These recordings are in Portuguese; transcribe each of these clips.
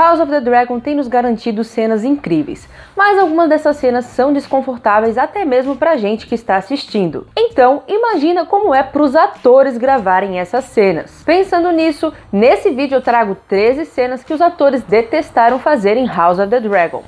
House of the Dragon tem nos garantido cenas incríveis, mas algumas dessas cenas são desconfortáveis até mesmo pra gente que está assistindo. Então, imagina como é pros atores gravarem essas cenas. Pensando nisso, nesse vídeo eu trago 13 cenas que os atores detestaram fazer em House of the Dragon.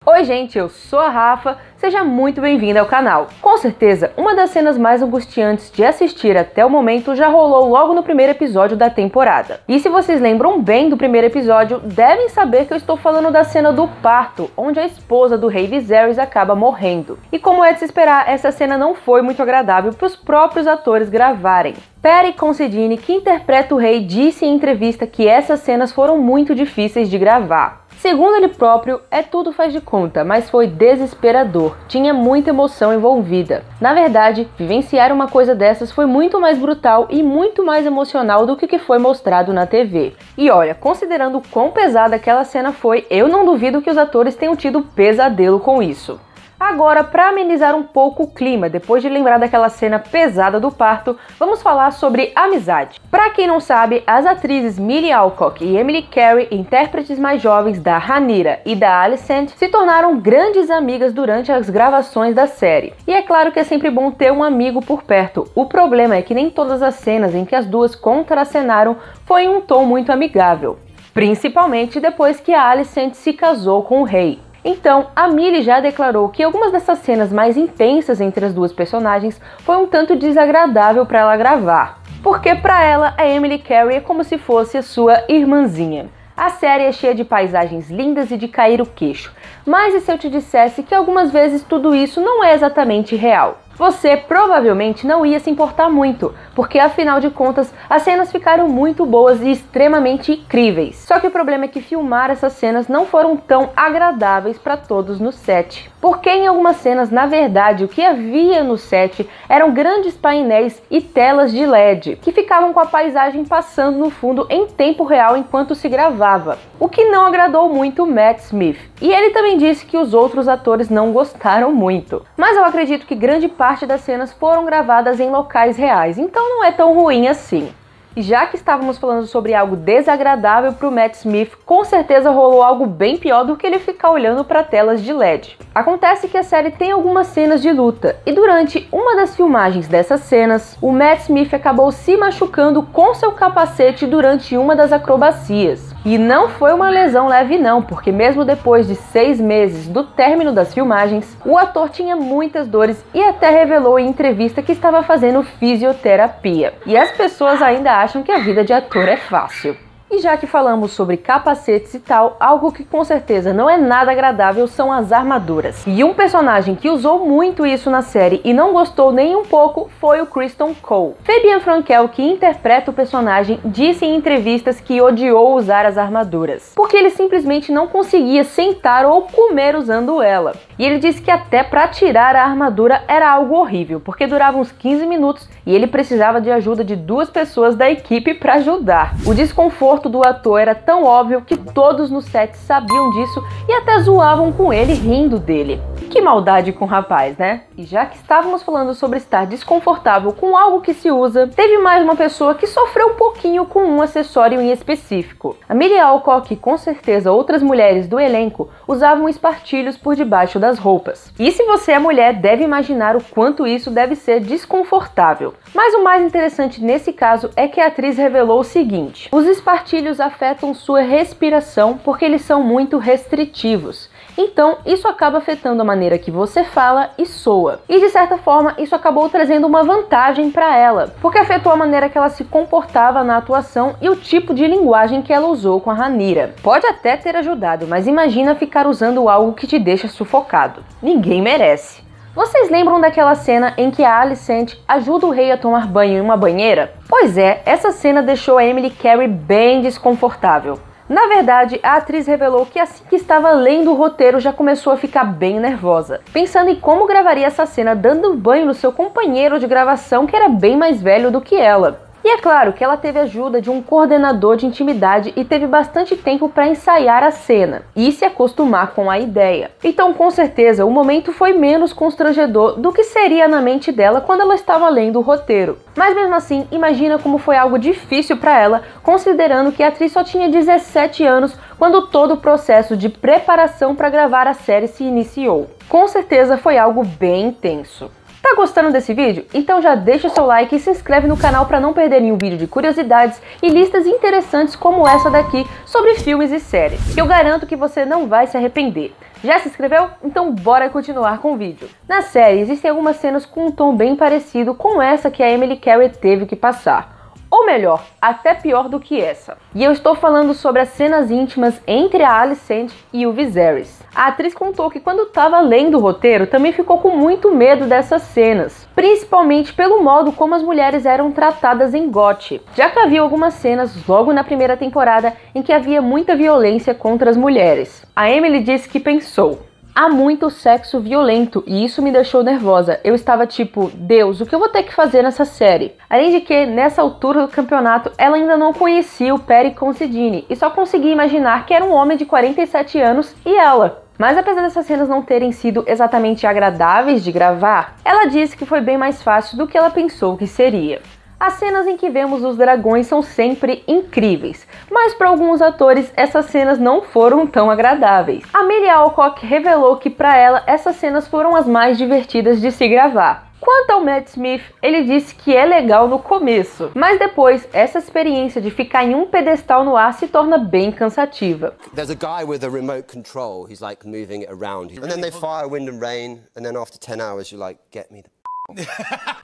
Oi gente, eu sou a Rafa, seja muito bem-vinda ao canal. Com certeza, uma das cenas mais angustiantes de assistir até o momento já rolou logo no primeiro episódio da temporada. E se vocês lembram bem do primeiro episódio, devem saber que eu estou falando da cena do parto, onde a esposa do rei Viserys acaba morrendo. E como é de se esperar, essa cena não foi muito agradável para os próprios atores gravarem. Perry Considine, que interpreta o rei, disse em entrevista que essas cenas foram muito difíceis de gravar. Segundo ele próprio, tudo faz de conta, mas foi desesperador, tinha muita emoção envolvida. Na verdade, vivenciar uma coisa dessas foi muito mais brutal e muito mais emocional do que foi mostrado na TV. E olha, considerando o quão pesada aquela cena foi, eu não duvido que os atores tenham tido pesadelo com isso. Agora, para amenizar um pouco o clima, depois de lembrar daquela cena pesada do parto, vamos falar sobre amizade. Para quem não sabe, as atrizes Millie Alcock e Emily Carey, intérpretes mais jovens da Rhaenyra e da Alicent, se tornaram grandes amigas durante as gravações da série. E é claro que é sempre bom ter um amigo por perto. O problema é que nem todas as cenas em que as duas contracenaram foi em um tom muito amigável, principalmente depois que a Alicent se casou com o rei. Então, a Millie já declarou que algumas dessas cenas mais intensas entre as duas personagens foi um tanto desagradável para ela gravar, porque para ela a Emily Carey é como se fosse a sua irmãzinha. A série é cheia de paisagens lindas e de cair o queixo, mas e se eu te dissesse que algumas vezes tudo isso não é exatamente real? Você provavelmente não ia se importar muito, porque afinal de contas as cenas ficaram muito boas e extremamente incríveis. Só que o problema é que filmar essas cenas não foram tão agradáveis para todos no set. Porque em algumas cenas, na verdade, o que havia no set eram grandes painéis e telas de LED, que ficavam com a paisagem passando no fundo em tempo real enquanto se gravava, o que não agradou muito Matt Smith. E ele também disse que os outros atores não gostaram muito. Mas eu acredito que grande parte das cenas foram gravadas em locais reais, então não é tão ruim assim. E já que estávamos falando sobre algo desagradável para o Matt Smith, com certeza rolou algo bem pior do que ele ficar olhando para telas de LED. Acontece que a série tem algumas cenas de luta, e durante uma das filmagens dessas cenas, o Matt Smith acabou se machucando com seu capacete durante uma das acrobacias. E não foi uma lesão leve não, porque mesmo depois de 6 meses do término das filmagens, o ator tinha muitas dores e até revelou em entrevista que estava fazendo fisioterapia. E as pessoas ainda acham que a vida de ator é fácil. E já que falamos sobre capacetes e tal, algo que com certeza não é nada agradável são as armaduras. E um personagem que usou muito isso na série e não gostou nem um pouco foi o Criston Cole. Fabian Frankel, que interpreta o personagem, disse em entrevistas que odiou usar as armaduras, porque ele simplesmente não conseguia sentar ou comer usando ela. E ele disse que até para tirar a armadura era algo horrível, porque durava uns 15 minutos e ele precisava de ajuda de 2 pessoas da equipe para ajudar. O desconforto do ator era tão óbvio que todos no set sabiam disso e até zoavam com ele rindo dele. Que maldade com o rapaz, né? E já que estávamos falando sobre estar desconfortável com algo que se usa, teve mais uma pessoa que sofreu um pouquinho com um acessório em específico. A Millie Alcock e com certeza outras mulheres do elenco usavam espartilhos por debaixo das roupas. E se você é mulher, deve imaginar o quanto isso deve ser desconfortável. Mas o mais interessante nesse caso é que a atriz revelou o seguinte: os espartilhos afetam sua respiração porque eles são muito restritivos. Então, isso acaba afetando a maneira que você fala e soa. E de certa forma, isso acabou trazendo uma vantagem para ela, porque afetou a maneira que ela se comportava na atuação e o tipo de linguagem que ela usou com a Rhaenyra. Pode até ter ajudado, mas imagina ficar usando algo que te deixa sufocado. Ninguém merece. Vocês lembram daquela cena em que a Alicent ajuda o rei a tomar banho em uma banheira? Pois é, essa cena deixou a Emily Carey bem desconfortável. Na verdade, a atriz revelou que assim que estava lendo o roteiro já começou a ficar bem nervosa, pensando em como gravaria essa cena dando banho no seu companheiro de gravação que era bem mais velho do que ela. E é claro que ela teve ajuda de um coordenador de intimidade e teve bastante tempo para ensaiar a cena e se acostumar com a ideia. Então, com certeza, o momento foi menos constrangedor do que seria na mente dela quando ela estava lendo o roteiro. Mas mesmo assim, imagina como foi algo difícil para ela, considerando que a atriz só tinha 17 anos quando todo o processo de preparação para gravar a série se iniciou. Com certeza foi algo bem intenso. Tá gostando desse vídeo? Então já deixa o seu like e se inscreve no canal para não perder nenhum vídeo de curiosidades e listas interessantes como essa daqui sobre filmes e séries, que eu garanto que você não vai se arrepender. Já se inscreveu? Então bora continuar com o vídeo. Na série existem algumas cenas com um tom bem parecido com essa que a Emily Carey teve que passar. Ou melhor, até pior do que essa. E eu estou falando sobre as cenas íntimas entre a Alicent e o Viserys. A atriz contou que quando estava lendo o roteiro também ficou com muito medo dessas cenas, principalmente pelo modo como as mulheres eram tratadas em GOT, já que havia algumas cenas logo na primeira temporada em que havia muita violência contra as mulheres. A Emily disse que pensou: há muito sexo violento e isso me deixou nervosa. Eu estava tipo, Deus, o que eu vou ter que fazer nessa série? Além de que, nessa altura do campeonato, ela ainda não conhecia o Perry Considine e só conseguia imaginar que era um homem de 47 anos e ela. Mas apesar dessas cenas não terem sido exatamente agradáveis de gravar, ela disse que foi bem mais fácil do que ela pensou que seria. As cenas em que vemos os dragões são sempre incríveis, mas para alguns atores essas cenas não foram tão agradáveis. A Millie Alcock revelou que para ela essas cenas foram as mais divertidas de se gravar. Quanto ao Matt Smith, ele disse que é legal no começo, mas depois essa experiência de ficar em um pedestal no ar se torna bem cansativa. There's a guy with a remote control, he's like moving it around. And then they fire wind and rain, and then after 10 hours you're like, get me the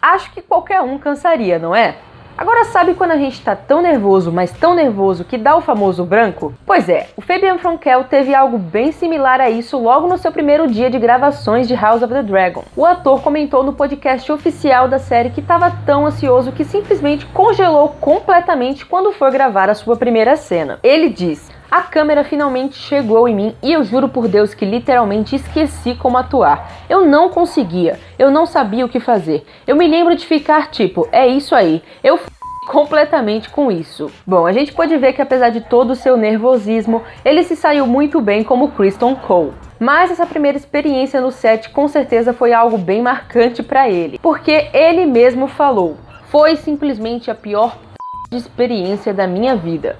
Acho que qualquer um cansaria, não é? Agora, sabe quando a gente tá tão nervoso, mas tão nervoso que dá o famoso branco? Pois é, o Fabian Frankel teve algo bem similar a isso logo no seu primeiro dia de gravações de House of the Dragon. O ator comentou no podcast oficial da série que estava tão ansioso que simplesmente congelou completamente quando foi gravar a sua primeira cena. Ele diz: a câmera finalmente chegou em mim e eu juro por Deus que literalmente esqueci como atuar. Eu não conseguia, eu não sabia o que fazer. Eu me lembro de ficar tipo, é isso aí, eu completamente com isso. Bom, a gente pode ver que apesar de todo o seu nervosismo, ele se saiu muito bem como Criston Cole. Mas essa primeira experiência no set com certeza foi algo bem marcante para ele, porque ele mesmo falou: foi simplesmente a pior experiência da minha vida.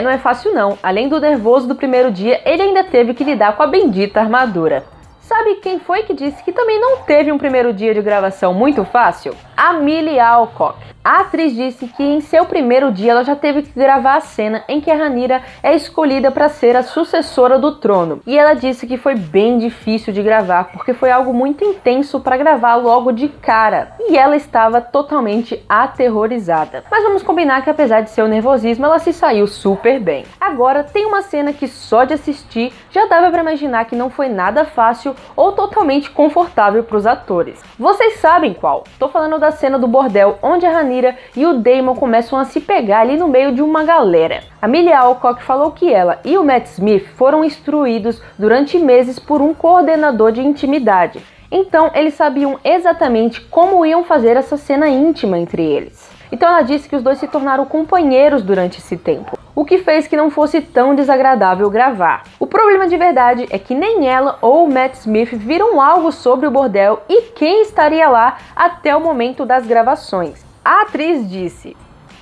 Não é fácil não. Além do nervoso do primeiro dia, ele ainda teve que lidar com a bendita armadura. Sabe quem foi que disse que também não teve um primeiro dia de gravação muito fácil? A Millie Alcock. A atriz disse que em seu primeiro dia ela já teve que gravar a cena em que a Rhaenyra é escolhida para ser a sucessora do trono. E ela disse que foi bem difícil de gravar, porque foi algo muito intenso para gravar logo de cara. E ela estava totalmente aterrorizada. Mas vamos combinar que apesar de seu nervosismo, ela se saiu super bem. Agora, tem uma cena que só de assistir já dava para imaginar que não foi nada fácil ou totalmente confortável para os atores. Vocês sabem qual? Tô falando da cena do bordel, onde a Rhaenyra e o Daemon começam a se pegar ali no meio de uma galera. A Millie Alcock falou que ela e o Matt Smith foram instruídos durante meses por um coordenador de intimidade. Então eles sabiam exatamente como iam fazer essa cena íntima entre eles. Então ela disse que os dois se tornaram companheiros durante esse tempo, o que fez que não fosse tão desagradável gravar. O problema de verdade é que nem ela ou o Matt Smith viram algo sobre o bordel e quem estaria lá até o momento das gravações. A atriz disse: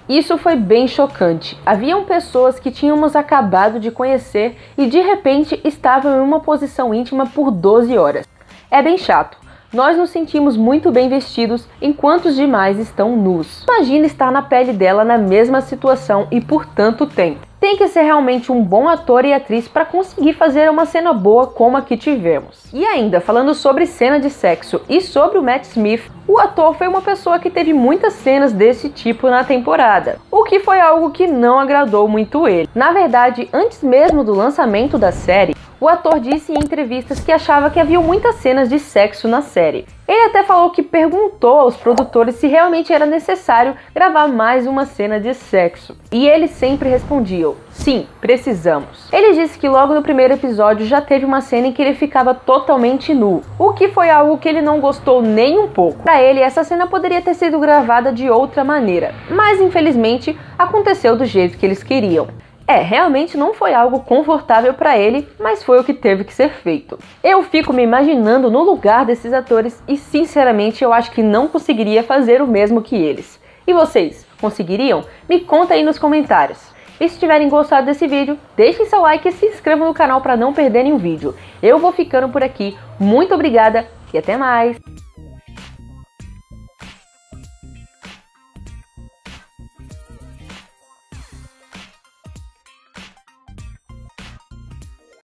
isso foi bem chocante. Haviam pessoas que tínhamos acabado de conhecer e de repente estavam em uma posição íntima por 12 horas. É bem chato. Nós nos sentimos muito bem vestidos enquanto os demais estão nus. Imagina estar na pele dela na mesma situação e por tanto tempo. Tem que ser realmente um bom ator e atriz para conseguir fazer uma cena boa como a que tivemos. E ainda, falando sobre cena de sexo e sobre o Matt Smith, o ator foi uma pessoa que teve muitas cenas desse tipo na temporada, o que foi algo que não agradou muito ele. Na verdade, antes mesmo do lançamento da série, O ator disse em entrevistas que achava que havia muitas cenas de sexo na série. Ele até falou que perguntou aos produtores se realmente era necessário gravar mais uma cena de sexo. E eles sempre respondiam: sim, precisamos. Ele disse que logo no primeiro episódio já teve uma cena em que ele ficava totalmente nu, o que foi algo que ele não gostou nem um pouco. Para ele, essa cena poderia ter sido gravada de outra maneira, mas infelizmente aconteceu do jeito que eles queriam. Realmente não foi algo confortável para ele, mas foi o que teve que ser feito. Eu fico me imaginando no lugar desses atores e sinceramente eu acho que não conseguiria fazer o mesmo que eles. E vocês, conseguiriam? Me conta aí nos comentários. E se tiverem gostado desse vídeo, deixem seu like e se inscrevam no canal para não perderem um vídeo. Eu vou ficando por aqui, muito obrigada e até mais!